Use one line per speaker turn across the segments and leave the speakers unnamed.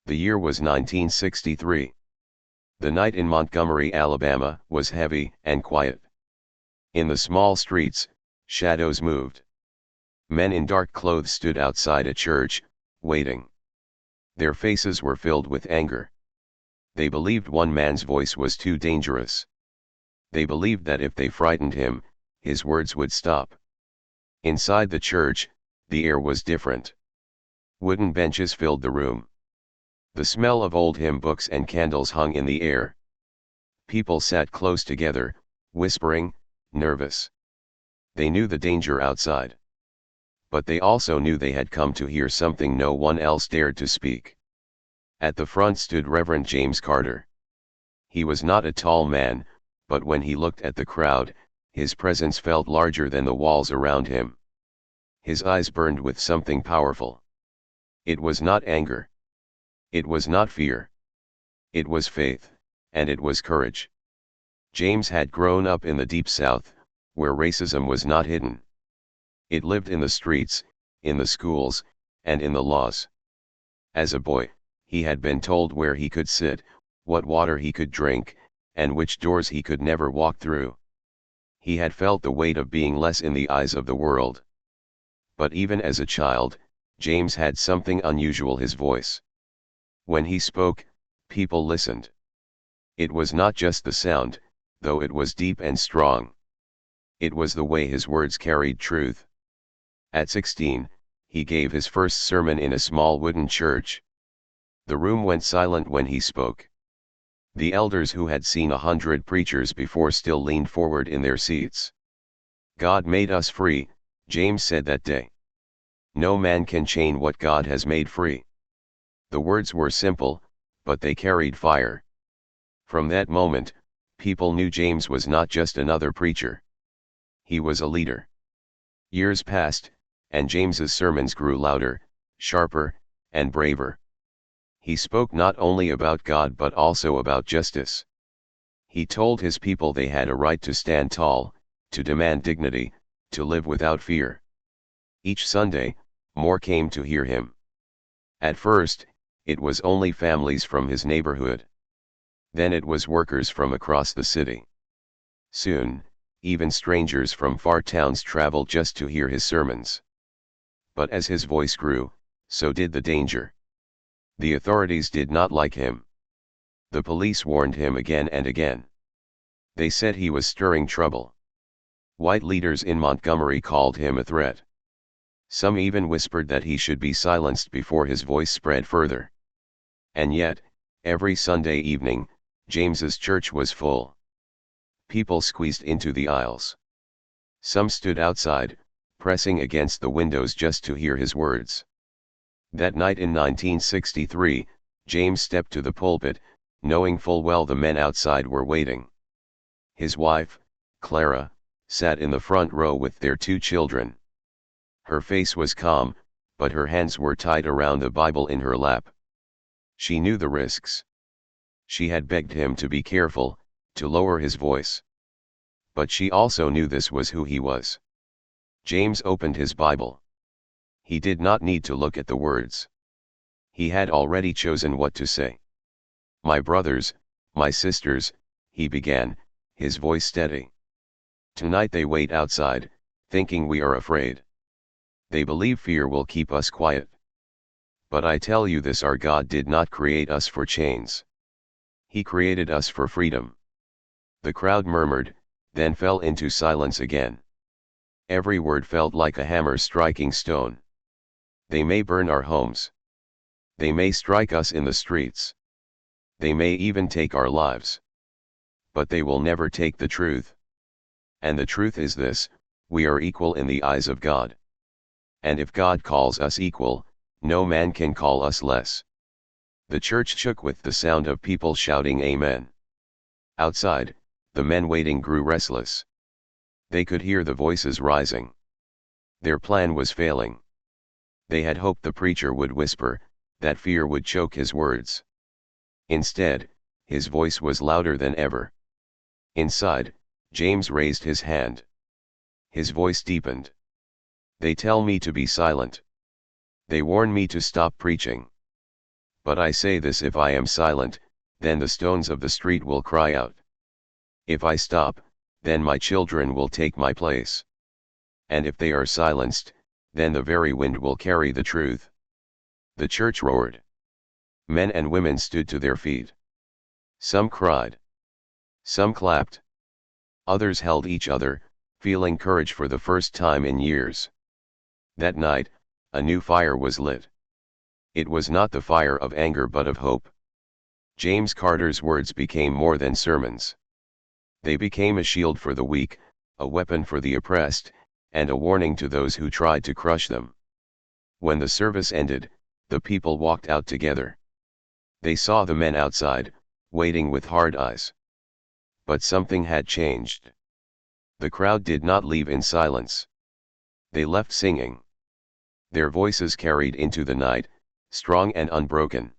The year was 1963. The night in Montgomery, Alabama, was heavy and quiet. In the small streets, shadows moved. Men in dark clothes stood outside a church, waiting. Their faces were filled with anger. They believed one man's voice was too dangerous. They believed that if they frightened him, his words would stop. Inside the church, the air was different. Wooden benches filled the room. The smell of old hymn books and candles hung in the air. People sat close together, whispering, nervous. They knew the danger outside. But they also knew they had come to hear something no one else dared to speak. At the front stood Reverend James Carter. He was not a tall man, but when he looked at the crowd, his presence felt larger than the walls around him. His eyes burned with something powerful. It was not anger. It was not fear. It was faith, and it was courage. James had grown up in the Deep South, where racism was not hidden. It lived in the streets, in the schools, and in the laws. As a boy, he had been told where he could sit, what water he could drink, and which doors he could never walk through. He had felt the weight of being less in the eyes of the world. But even as a child, James had something unusual: his voice. When he spoke, people listened. It was not just the sound, though it was deep and strong. It was the way his words carried truth. At 16, he gave his first sermon in a small wooden church. The room went silent when he spoke. The elders, who had seen 100 preachers before, still leaned forward in their seats. "God made us free," James said that day. "No man can chain what God has made free." The words were simple, but they carried fire. From that moment, people knew James was not just another preacher. He was a leader. Years passed, and James's sermons grew louder, sharper, and braver. He spoke not only about God but also about justice. He told his people they had a right to stand tall, to demand dignity, to live without fear. Each Sunday, more came to hear him. At first, it was only families from his neighborhood. Then it was workers from across the city. Soon, even strangers from far towns traveled just to hear his sermons. But as his voice grew, so did the danger. The authorities did not like him. The police warned him again and again. They said he was stirring trouble. White leaders in Montgomery called him a threat. Some even whispered that he should be silenced before his voice spread further. And yet, every Sunday evening, James's church was full. People squeezed into the aisles. Some stood outside, pressing against the windows just to hear his words. That night in 1963, James stepped to the pulpit, knowing full well the men outside were waiting. His wife, Clara, sat in the front row with their 2 children. Her face was calm, but her hands were tied around the Bible in her lap. She knew the risks. She had begged him to be careful, to lower his voice. But she also knew this was who he was. James opened his Bible. He did not need to look at the words. He had already chosen what to say. "My brothers, my sisters," he began, his voice steady. "Tonight they wait outside, thinking we are afraid. They believe fear will keep us quiet. But I tell you this: our God did not create us for chains. He created us for freedom." The crowd murmured, then fell into silence again. Every word felt like a hammer striking stone. "They may burn our homes. They may strike us in the streets. They may even take our lives. But they will never take the truth. And the truth is this: we are equal in the eyes of God. And if God calls us equal, no man can call us less." The church shook with the sound of people shouting amen. Outside, the men waiting grew restless. They could hear the voices rising. Their plan was failing. They had hoped the preacher would whisper, that fear would choke his words. Instead, his voice was louder than ever. Inside, James raised his hand. His voice deepened. "They tell me to be silent. They warn me to stop preaching. But I say this: if I am silent, then the stones of the street will cry out. If I stop, then my children will take my place. And if they are silenced, then the very wind will carry the truth." The church roared. Men and women stood to their feet. Some cried. Some clapped. Others held each other, feeling courage for the first time in years. That night, a new fire was lit. It was not the fire of anger but of hope. James Carter's words became more than sermons. They became a shield for the weak, a weapon for the oppressed, and a warning to those who tried to crush them. When the service ended, the people walked out together. They saw the men outside, waiting with hard eyes. But something had changed. The crowd did not leave in silence. They left singing. Their voices carried into the night, strong and unbroken.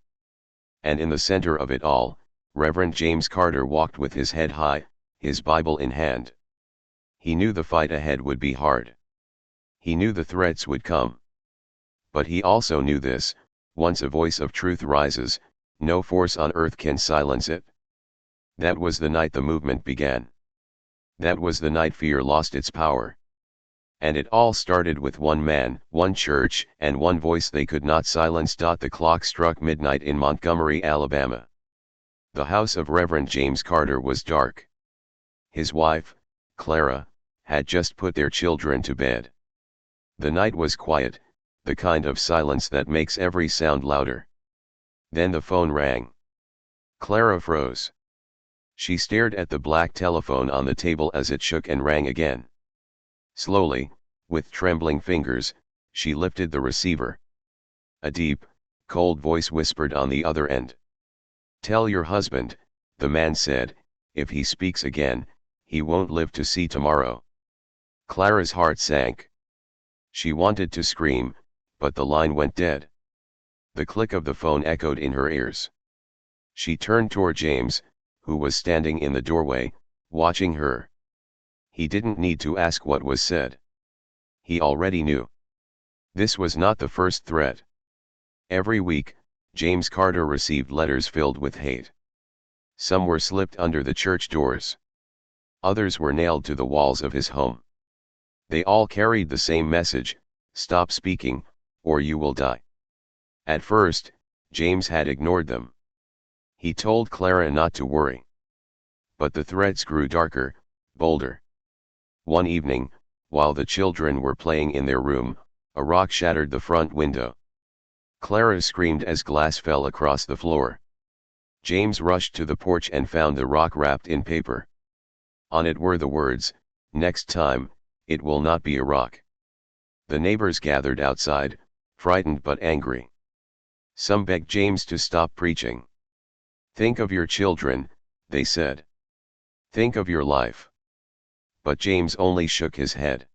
And in the center of it all, Reverend James Carter walked with his head high, his Bible in hand. He knew the fight ahead would be hard. He knew the threats would come. But he also knew this: once a voice of truth rises, no force on earth can silence it. That was the night the movement began. That was the night fear lost its power. And it all started with one man, one church, and one voice they could not silence. The clock struck midnight in Montgomery, Alabama. The house of Reverend James Carter was dark. His wife, Clara, had just put their children to bed. The night was quiet, the kind of silence that makes every sound louder. Then the phone rang. Clara froze. She stared at the black telephone on the table as it shook and rang again. Slowly, with trembling fingers, she lifted the receiver. A deep, cold voice whispered on the other end. "Tell your husband," the man said, "if he speaks again, he won't live to see tomorrow." Clara's heart sank. She wanted to scream, but the line went dead. The click of the phone echoed in her ears. She turned toward James, who was standing in the doorway, watching her. He didn't need to ask what was said. He already knew. This was not the first threat. Every week, James Carter received letters filled with hate. Some were slipped under the church doors. Others were nailed to the walls of his home. They all carried the same message: stop speaking, or you will die. At first, James had ignored them. He told Clara not to worry. But the threats grew darker, bolder. One evening, while the children were playing in their room, a rock shattered the front window. Clara screamed as glass fell across the floor. James rushed to the porch and found the rock wrapped in paper. On it were the words, "Next time, it will not be a rock." The neighbors gathered outside, frightened but angry. Some begged James to stop preaching. "Think of your children," they said. "Think of your life." But James only shook his head.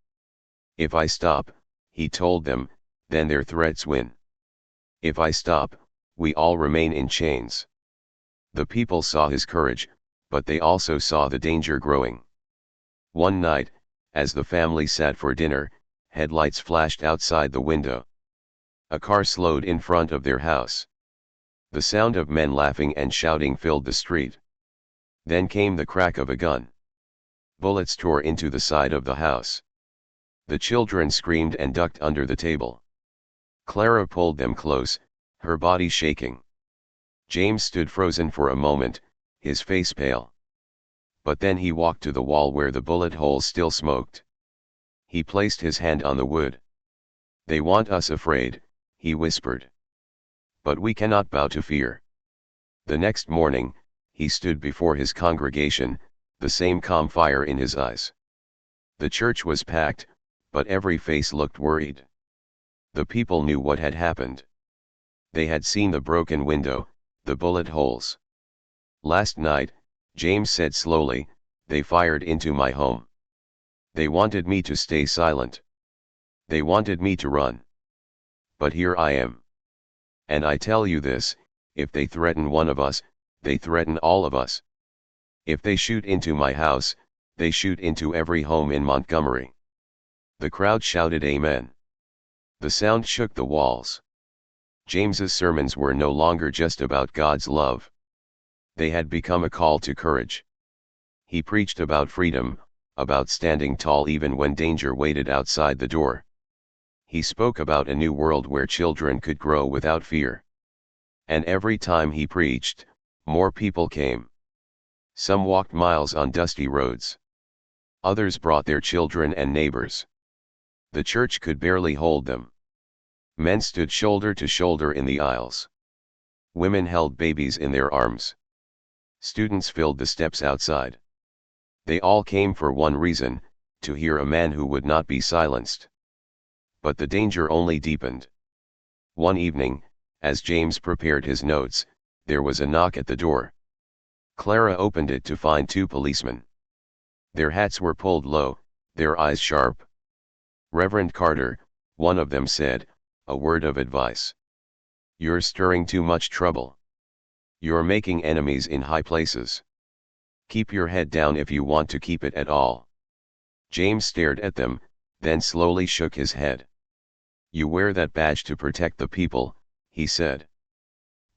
"If I stop," he told them, "then their threats win. If I stop, we all remain in chains." The people saw his courage, but they also saw the danger growing. One night, as the family sat for dinner, headlights flashed outside the window. A car slowed in front of their house. The sound of men laughing and shouting filled the street. Then came the crack of a gun. Bullets tore into the side of the house. The children screamed and ducked under the table. Clara pulled them close, her body shaking. James stood frozen for a moment, his face pale. But then he walked to the wall where the bullet holes still smoked. He placed his hand on the wood. "They want us afraid," he whispered. "But we cannot bow to fear." The next morning, he stood before his congregation, the same calm fire in his eyes. The church was packed, but every face looked worried. The people knew what had happened. They had seen the broken window, the bullet holes. "Last night," James said slowly, "they fired into my home. They wanted me to stay silent. They wanted me to run. But here I am. And I tell you this, if they threaten one of us, they threaten all of us. If they shoot into my house, they shoot into every home in Montgomery." The crowd shouted amen. The sound shook the walls. James's sermons were no longer just about God's love. They had become a call to courage. He preached about freedom, about standing tall even when danger waited outside the door. He spoke about a new world where children could grow without fear. And every time he preached, more people came. Some walked miles on dusty roads. Others brought their children and neighbors. The church could barely hold them. Men stood shoulder to shoulder in the aisles. Women held babies in their arms. Students filled the steps outside. They all came for one reason, to hear a man who would not be silenced. But the danger only deepened. One evening, as James prepared his notes, there was a knock at the door. Clara opened it to find two policemen. Their hats were pulled low, their eyes sharp. "Reverend Carter," one of them said, "a word of advice. You're stirring too much trouble. You're making enemies in high places. Keep your head down if you want to keep it at all." James stared at them, then slowly shook his head. "You wear that badge to protect the people," he said.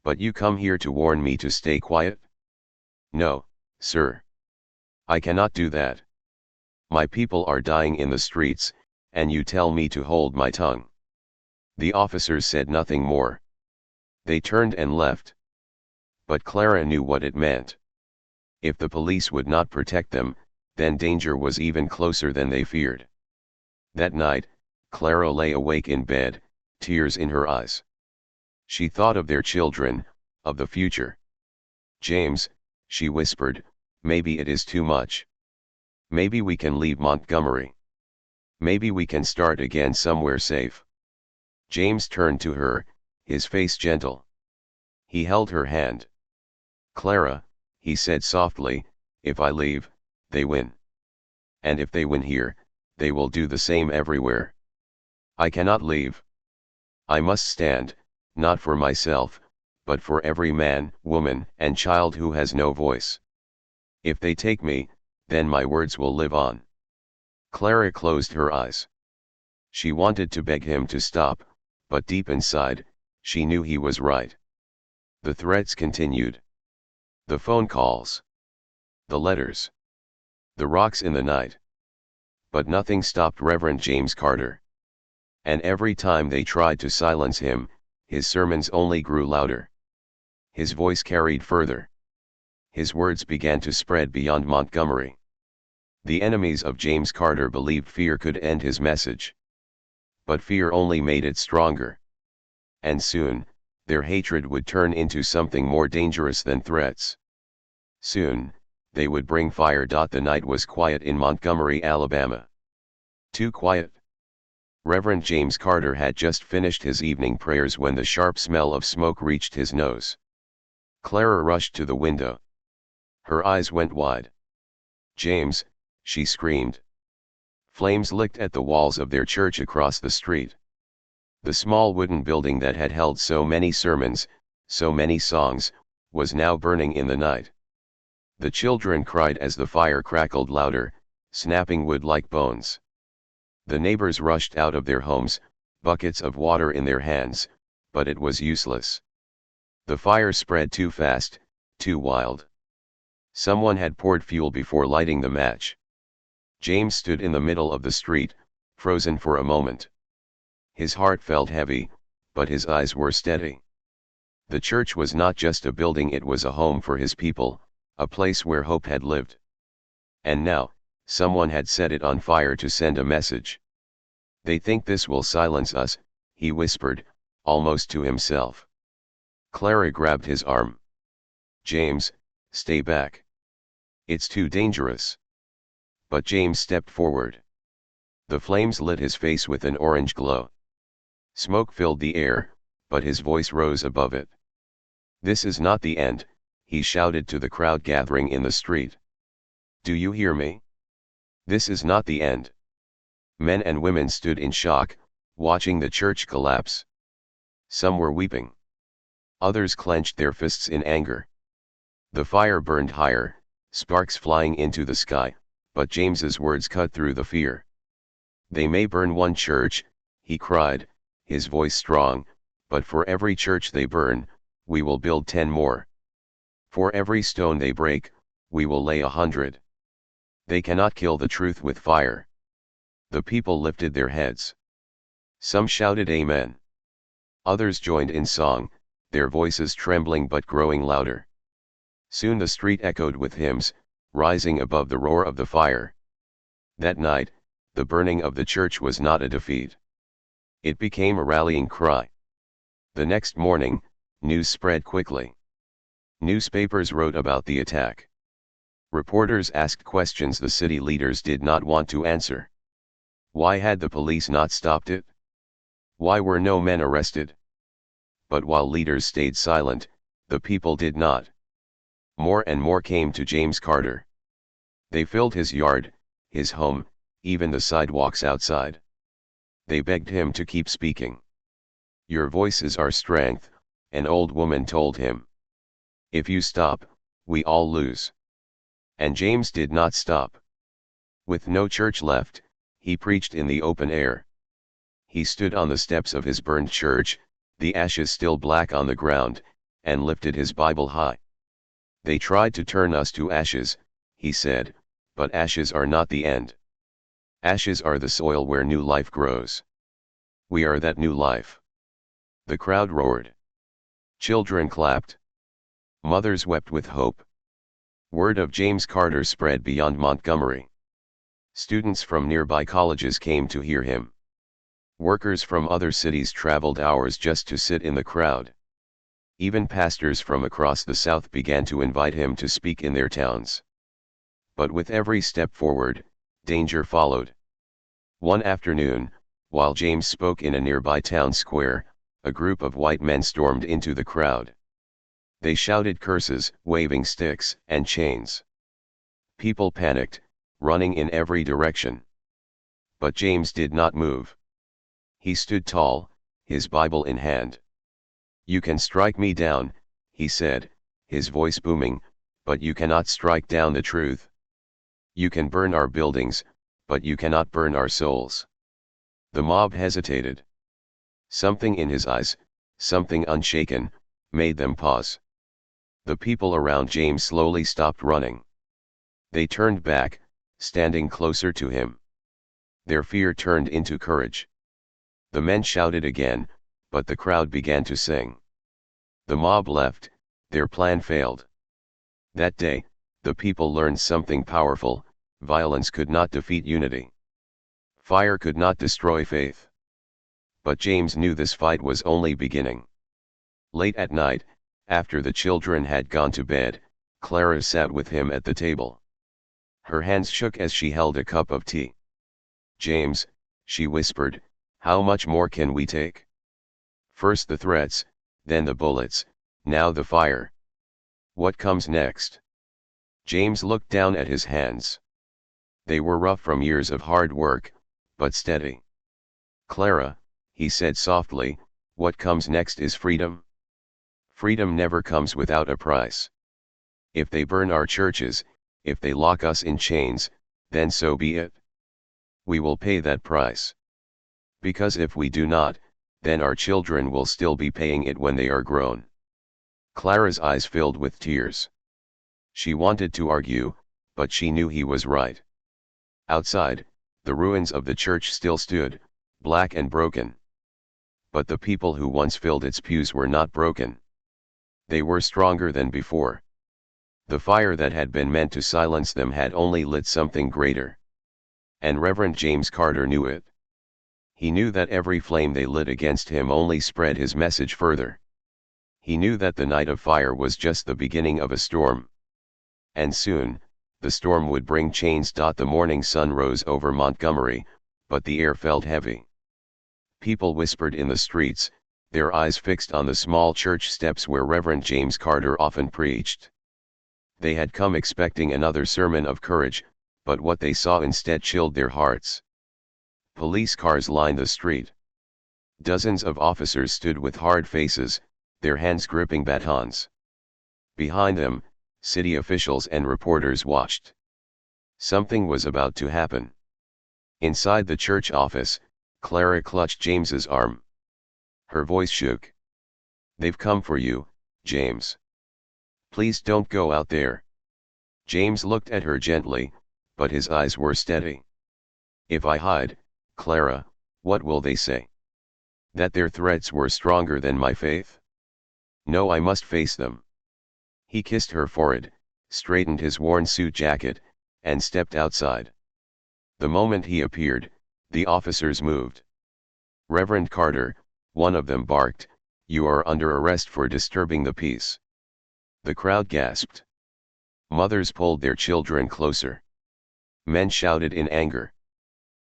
"But you come here to warn me to stay quiet?" "No, sir. I cannot do that. My people are dying in the streets, and you tell me to hold my tongue." The officers said nothing more. They turned and left. But Clara knew what it meant. If the police would not protect them, then danger was even closer than they feared. That night, Clara lay awake in bed, tears in her eyes. She thought of their children, of the future. "James," she whispered, "maybe it is too much. Maybe we can leave Montgomery. Maybe we can start again somewhere safe." James turned to her, his face gentle. He held her hand. "Clara," he said softly, "if I leave, they win. And if they win here, they will do the same everywhere. I cannot leave. I must stand, not for myself, but for every man, woman, and child who has no voice. If they take me, then my words will live on." Clara closed her eyes. She wanted to beg him to stop, but deep inside, she knew he was right. The threats continued. The phone calls. The letters. The rocks in the night. But nothing stopped Reverend James Carter. And every time they tried to silence him, his sermons only grew louder. His voice carried further. His words began to spread beyond Montgomery. The enemies of James Carter believed fear could end his message. But fear only made it stronger. And soon, their hatred would turn into something more dangerous than threats. Soon, they would bring fire. The night was quiet in Montgomery, Alabama. Too quiet. Reverend James Carter had just finished his evening prayers when the sharp smell of smoke reached his nose. Clara rushed to the window. Her eyes went wide. "James," she screamed. Flames licked at the walls of their church across the street. The small wooden building that had held so many sermons, so many songs, was now burning in the night. The children cried as the fire crackled louder, snapping wood like bones. The neighbors rushed out of their homes, buckets of water in their hands, but it was useless. The fire spread too fast, too wild. Someone had poured fuel before lighting the match. James stood in the middle of the street, frozen for a moment. His heart felt heavy, but his eyes were steady. The church was not just a building, it was a home for his people, a place where hope had lived. And now, someone had set it on fire to send a message. "They think this will silence us," he whispered, almost to himself. Clara grabbed his arm. "James, stay back. It's too dangerous." But James stepped forward. The flames lit his face with an orange glow. Smoke filled the air, but his voice rose above it. "This is not the end," he shouted to the crowd gathering in the street. "Do you hear me? This is not the end." Men and women stood in shock, watching the church collapse. Some were weeping. Others clenched their fists in anger. The fire burned higher, sparks flying into the sky, but James's words cut through the fear. "They may burn one church," he cried, his voice strong, But for every church they burn, we will build 10 more. For every stone they break, we will lay 100. They cannot kill the truth with fire. The people lifted their heads. Some shouted Amen. Others joined in song, their voices trembling but growing louder. Soon the street echoed with hymns, rising above the roar of the fire. That night, the burning of the church was not a defeat. It became a rallying cry. The next morning, news spread quickly. Newspapers wrote about the attack. Reporters asked questions the city leaders did not want to answer. Why had the police not stopped it? Why were no men arrested? But while leaders stayed silent, the people did not. More and more came to James Carter. They filled his yard, his home, even the sidewalks outside. They begged him to keep speaking. "Your voice is our strength," an old woman told him. "If you stop, we all lose." And James did not stop. With no church left, he preached in the open air. He stood on the steps of his burned church, the ashes still black on the ground, and lifted his Bible high. "They tried to turn us to ashes," he said, "but ashes are not the end. Ashes are the soil where new life grows. We are that new life." The crowd roared. Children clapped. Mothers wept with hope. Word of James Carter spread beyond Montgomery. Students from nearby colleges came to hear him. Workers from other cities traveled hours just to sit in the crowd. Even pastors from across the South began to invite him to speak in their towns. But with every step forward, danger followed. One afternoon, while James spoke in a nearby town square, a group of white men stormed into the crowd. They shouted curses, waving sticks and chains. People panicked, running in every direction. But James did not move. He stood tall, his Bible in hand. "You can strike me down," he said, his voice booming, "but you cannot strike down the truth. You can burn our buildings, but you cannot burn our souls." The mob hesitated. Something in his eyes, something unshaken, made them pause. The people around James slowly stopped running. They turned back, standing closer to him. Their fear turned into courage. The men shouted again, but the crowd began to sing. The mob left, their plan failed. That day, the people learned something powerful: violence could not defeat unity. Fire could not destroy faith. But James knew this fight was only beginning. Late at night, after the children had gone to bed, Clara sat with him at the table. Her hands shook as she held a cup of tea. "James," she whispered, "how much more can we take? First the threats, then the bullets, now the fire. What comes next?" James looked down at his hands. They were rough from years of hard work, but steady. "Clara," he said softly, "what comes next is freedom. Freedom never comes without a price. If they burn our churches, if they lock us in chains, then so be it. We will pay that price. Because if we do not, then our children will still be paying it when they are grown." Clara's eyes filled with tears. She wanted to argue, but she knew he was right. Outside, the ruins of the church still stood, black and broken. But the people who once filled its pews were not broken. They were stronger than before. The fire that had been meant to silence them had only lit something greater. And Reverend James Carter knew it. He knew that every flame they lit against him only spread his message further. He knew that the night of fire was just the beginning of a storm. And soon, the storm would bring chains. The morning sun rose over Montgomery, but the air felt heavy. People whispered in the streets, their eyes fixed on the small church steps where Reverend James Carter often preached. They had come expecting another sermon of courage, but what they saw instead chilled their hearts. Police cars lined the street. Dozens of officers stood with hard faces, their hands gripping batons. Behind them, city officials and reporters watched. Something was about to happen. Inside the church office, Clara clutched James's arm. Her voice shook. They've come for you, James. Please don't go out there. James looked at her gently, but his eyes were steady. If I hide, Clara, what will they say? That their threats were stronger than my faith? No, I must face them. He kissed her forehead, straightened his worn suit jacket, and stepped outside. The moment he appeared, the officers moved. Reverend Carter, one of them barked, "You are under arrest for disturbing the peace." The crowd gasped. Mothers pulled their children closer. Men shouted in anger.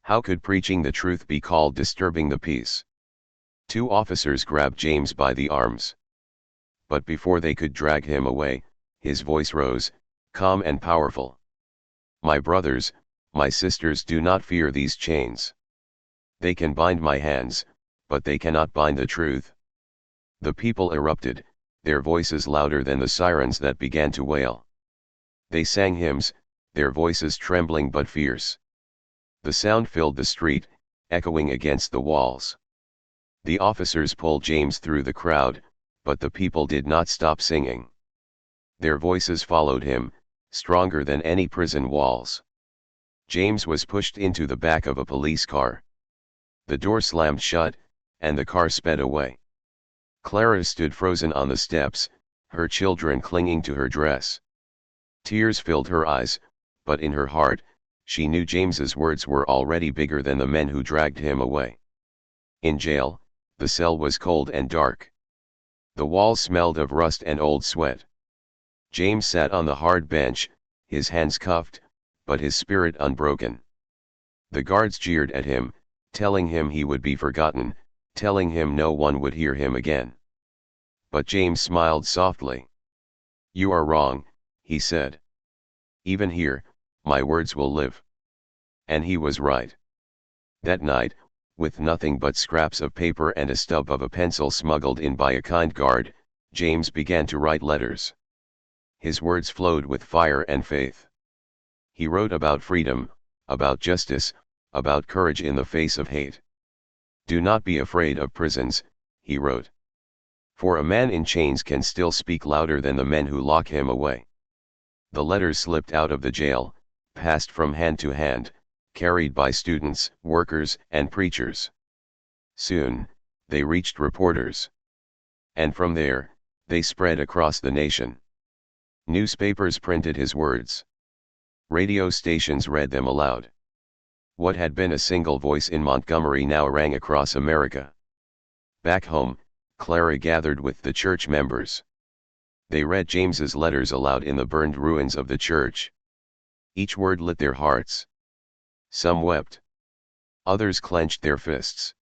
How could preaching the truth be called disturbing the peace? Two officers grabbed James by the arms. But before they could drag him away, his voice rose, calm and powerful. My brothers, my sisters, do not fear these chains. They can bind my hands, but they cannot bind the truth. The people erupted, their voices louder than the sirens that began to wail. They sang hymns, their voices trembling but fierce. The sound filled the street, echoing against the walls. The officers pulled James through the crowd, but the people did not stop singing. Their voices followed him, stronger than any prison walls. James was pushed into the back of a police car. The door slammed shut, and the car sped away. Clara stood frozen on the steps, her children clinging to her dress. Tears filled her eyes, but in her heart, she knew James's words were already bigger than the men who dragged him away. In jail, the cell was cold and dark. The walls smelled of rust and old sweat. James sat on the hard bench, his hands cuffed, but his spirit unbroken. The guards jeered at him, telling him he would be forgotten, telling him no one would hear him again. But James smiled softly. "You are wrong," he said. "Even here, my words will live." And he was right. That night, with nothing but scraps of paper and a stub of a pencil smuggled in by a kind guard, James began to write letters. His words flowed with fire and faith. He wrote about freedom, about justice, about courage in the face of hate. "Do not be afraid of prisons," he wrote. "For a man in chains can still speak louder than the men who lock him away." The letters slipped out of the jail, passed from hand to hand, carried by students, workers, and preachers. Soon, they reached reporters. And from there, they spread across the nation. Newspapers printed his words. Radio stations read them aloud. What had been a single voice in Montgomery now rang across America. Back home, Clara gathered with the church members. They read James's letters aloud in the burned ruins of the church. Each word lit their hearts. Some wept. Others clenched their fists.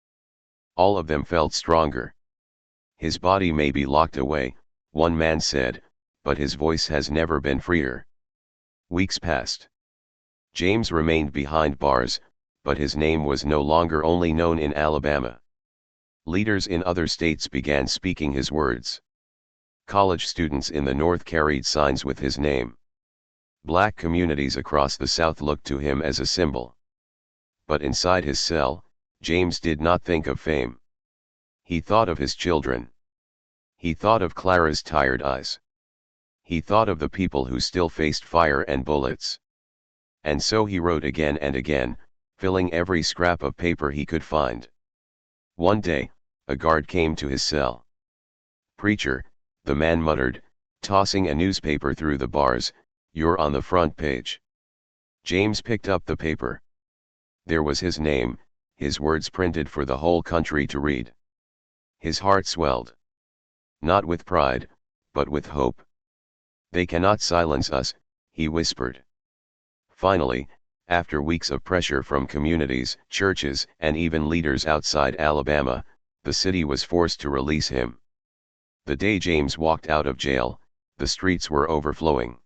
All of them felt stronger. "His body may be locked away," one man said, "but his voice has never been freer." Weeks passed. James remained behind bars, but his name was no longer only known in Alabama. Leaders in other states began speaking his words. College students in the North carried signs with his name. Black communities across the South looked to him as a symbol. But inside his cell, James did not think of fame. He thought of his children. He thought of Clara's tired eyes. He thought of the people who still faced fire and bullets. And so he wrote again and again, filling every scrap of paper he could find. One day, a guard came to his cell. "Preacher," the man muttered, tossing a newspaper through the bars, "you're on the front page." James picked up the paper. There was his name, his words printed for the whole country to read. His heart swelled. Not with pride, but with hope. "They cannot silence us," he whispered. Finally, after weeks of pressure from communities, churches, and even leaders outside Alabama, the city was forced to release him. The day James walked out of jail, the streets were overflowing.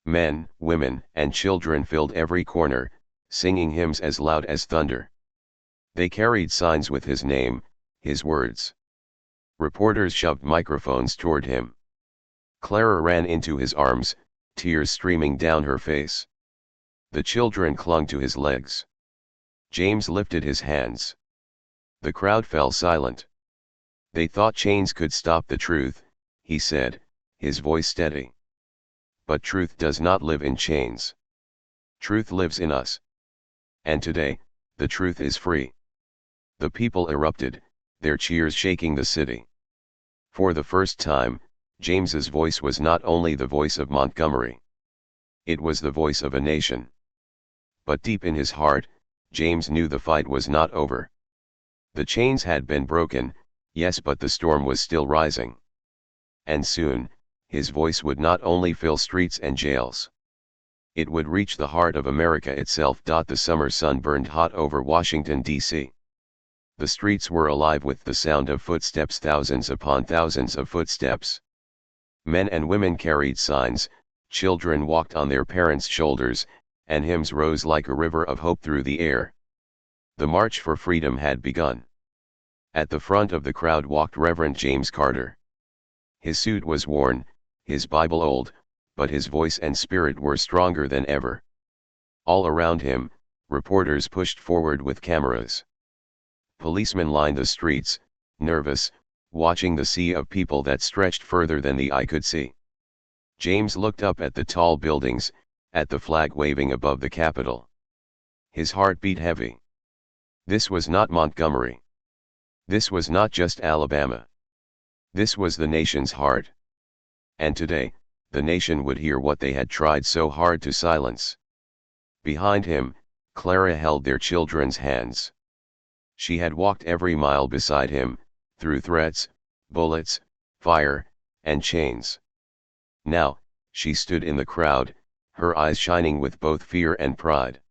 Men, women, and children filled every corner, singing hymns as loud as thunder. They carried signs with his name, his words. Reporters shoved microphones toward him. Clara ran into his arms, tears streaming down her face. The children clung to his legs. James lifted his hands. The crowd fell silent. They thought chains could stop the truth, he said, his voice steady. But truth does not live in chains. Truth lives in us. And today, the truth is free. The people erupted, their cheers shaking the city. For the first time, James's voice was not only the voice of Montgomery. It was the voice of a nation. But deep in his heart, James knew the fight was not over. The chains had been broken, yes, but the storm was still rising. And soon, his voice would not only fill streets and jails. It would reach the heart of America itself. The summer sun burned hot over Washington, D.C. The streets were alive with the sound of footsteps, thousands upon thousands of footsteps. Men and women carried signs, children walked on their parents' shoulders, and hymns rose like a river of hope through the air. The march for freedom had begun. At the front of the crowd walked Reverend James Carter. His suit was worn, his Bible old, but his voice and spirit were stronger than ever. All around him, reporters pushed forward with cameras. Policemen lined the streets, nervous, watching the sea of people that stretched further than the eye could see. James looked up at the tall buildings, at the flag waving above the Capitol. His heart beat heavy. This was not Montgomery. This was not just Alabama. This was the nation's heart. And today, the nation would hear what they had tried so hard to silence. Behind him, Clara held their children's hands. She had walked every mile beside him, through threats, bullets, fire, and chains. Now, she stood in the crowd, her eyes shining with both fear and pride.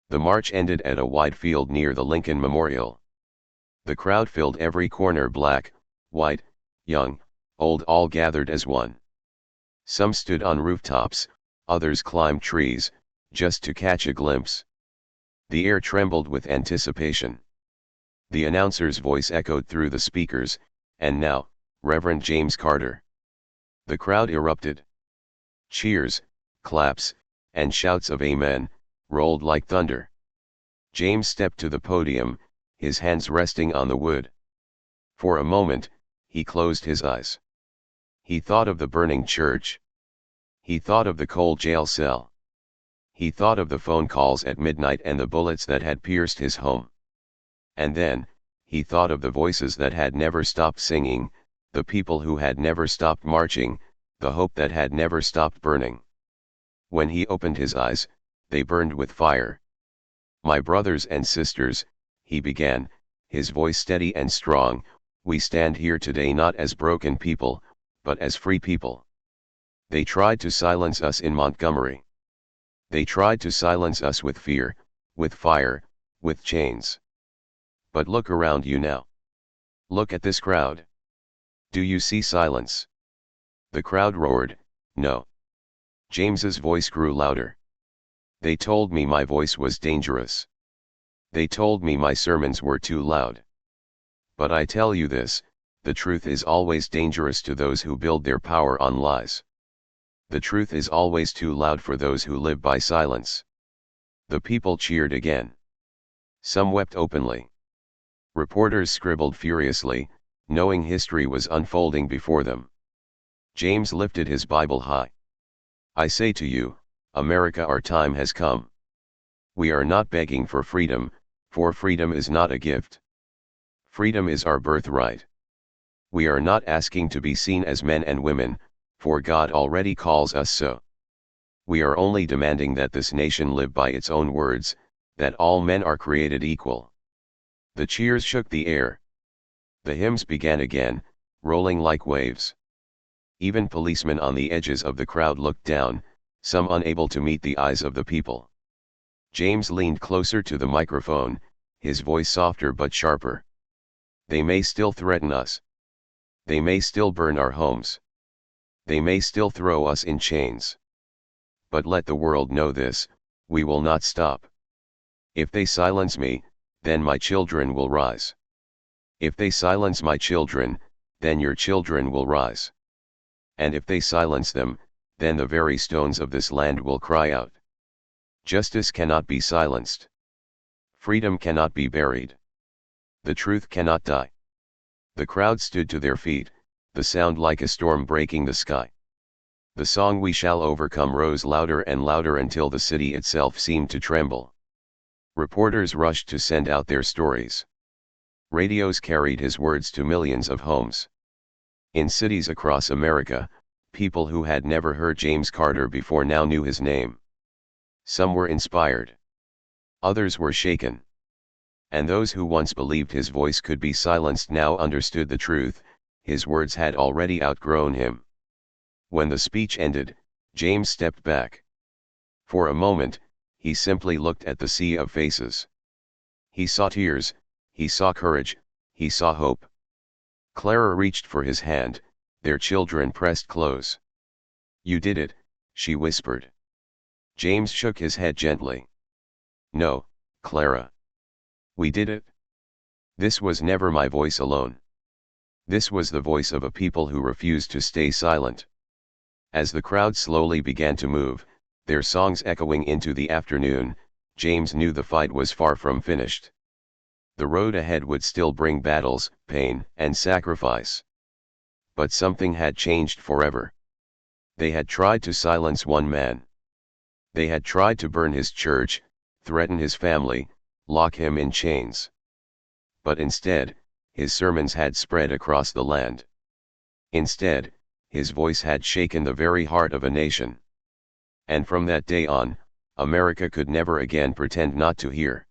The march ended at a wide field near the Lincoln Memorial. The crowd filled every corner, black, white, young, old, all gathered as one. Some stood on rooftops, others climbed trees, just to catch a glimpse. The air trembled with anticipation. The announcer's voice echoed through the speakers, and now, Reverend James Carter. The crowd erupted. Cheers, claps, and shouts of amen, rolled like thunder. James stepped to the podium, his hands resting on the wood. For a moment, he closed his eyes. He thought of the burning church. He thought of the cold jail cell. He thought of the phone calls at midnight and the bullets that had pierced his home. And then, he thought of the voices that had never stopped singing, the people who had never stopped marching, the hope that had never stopped burning. When he opened his eyes, they burned with fire. My brothers and sisters, he began, his voice steady and strong, we stand here today not as broken people, but as free people. They tried to silence us in Montgomery. They tried to silence us with fear, with fire, with chains. But look around you now. Look at this crowd. Do you see silence? The crowd roared, no. James's voice grew louder. They told me my voice was dangerous. They told me my sermons were too loud. But I tell you this, the truth is always dangerous to those who build their power on lies. The truth is always too loud for those who live by silence. The people cheered again. Some wept openly. Reporters scribbled furiously, knowing history was unfolding before them. James lifted his Bible high. I say to you, America, our time has come. We are not begging for freedom, for freedom is not a gift. Freedom is our birthright. We are not asking to be seen as men and women, for God already calls us so. We are only demanding that this nation live by its own words, that all men are created equal. The cheers shook the air. The hymns began again, rolling like waves. Even policemen on the edges of the crowd looked down, some unable to meet the eyes of the people. James leaned closer to the microphone, his voice softer but sharper. They may still threaten us. They may still burn our homes. They may still throw us in chains. But let the world know this, we will not stop. If they silence me, then my children will rise. If they silence my children, then your children will rise. And if they silence them, then the very stones of this land will cry out. Justice cannot be silenced. Freedom cannot be buried. The truth cannot die. The crowd stood to their feet, the sound like a storm breaking the sky. The song "We Shall Overcome" rose louder and louder until the city itself seemed to tremble. Reporters rushed to send out their stories. Radios carried his words to millions of homes. In cities across America, people who had never heard James Carter before now knew his name. Some were inspired. Others were shaken. And those who once believed his voice could be silenced now understood the truth: his words had already outgrown him. When the speech ended, James stepped back. For a moment, he simply looked at the sea of faces. He saw tears, he saw courage, he saw hope. Clara reached for his hand, their children pressed close. "You did it," she whispered. James shook his head gently. "No, Clara. We did it. This was never my voice alone. This was the voice of a people who refused to stay silent." As the crowd slowly began to move, their songs echoing into the afternoon, James knew the fight was far from finished. The road ahead would still bring battles, pain, and sacrifice. But something had changed forever. They had tried to silence one man. They had tried to burn his church, threaten his family, lock him in chains. But instead, his sermons had spread across the land. Instead, his voice had shaken the very heart of a nation. And from that day on, America could never again pretend not to hear.